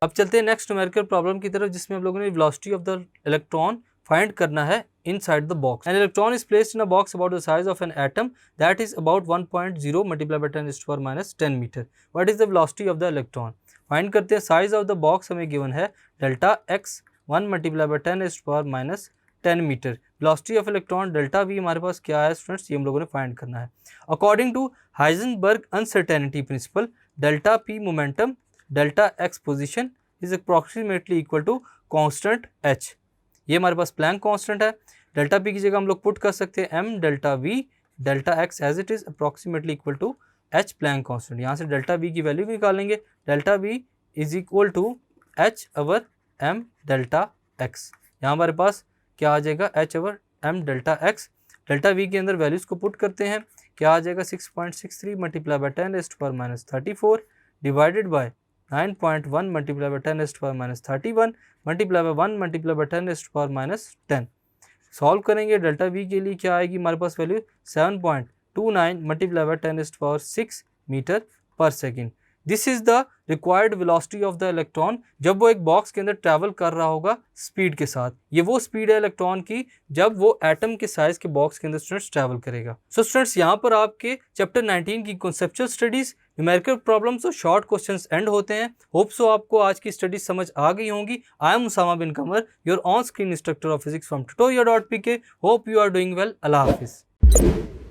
अब चलते हैं नेक्स्ट न्यूमेरिकल प्रॉब्लम की तरफ, जिसमें हम लोगों ने velocity of the electron find करना है inside the box. An electron is placed in a box about the size of an atom that is about 1.0 multiplied by 10 raised to power minus 10 meter. What is the velocity of the electron? Find करते हैं. Size of the box हमें given है delta X 1 multiply by 10 raised to power minus 10 metre. Velocity of electron delta V हमारे पास क्या है students, ये हम लोगों ने फाइंड करना है. According to Heisenberg uncertainty principle, delta P momentum delta X position is approximately equal to constant H. ये हमारे पास प्लैंक कांस्टेंट है. डेल्टा पी की जगह हम लोग पुट कर सकते हैं M delta V delta X as it is approximately equal to H Planck constant. यहाँ से डेल्टा वी की वैल्यू निकालेंगे. Delta V is equal to H over M delta X. यहाँ हमारे पास क्या आ जाएगा, H over M delta X. Delta V के अंदर वैल्यूज़ को पुट करते हैं. क्या आ जाएगा 6.63 multiply by 10 raised to power minus 34 divided by 9.1 multiply by 10 raised to power minus 31 multiply by 1 multiply by 10 raised to power minus 10. Solve करेंगे. Delta V के लिए क्या आएगी हमारे पास value 7.29 multiply by 10 raised to power 6 metre पर second. This is the required velocity of the electron जब वो एक बॉक्स के अंदर ट्रैवल कर रहा होगा स्पीड के साथ. ये वो स्पीड है इलेक्ट्रॉन की जब वो एटम के साइज के बॉक्स के अंदर स्टूडेंट्स ट्रैवल करेगा. सो स्टूडेंट्स यहाँ पर आपके चैप्टर 19 की कॉन्सेप्चुअल स्टडीज, न्यूमेरिकल प्रॉब्लम्स और शॉर्ट क्वेश्चंस एंड होते हैं. होप सो आपको आज की स्टडीज समझ आ गई होंगी. I am Usama bin Qamar, your on screen instructor of physics from tutorial.pk. Hope you are doing well. Allah हाफिज़.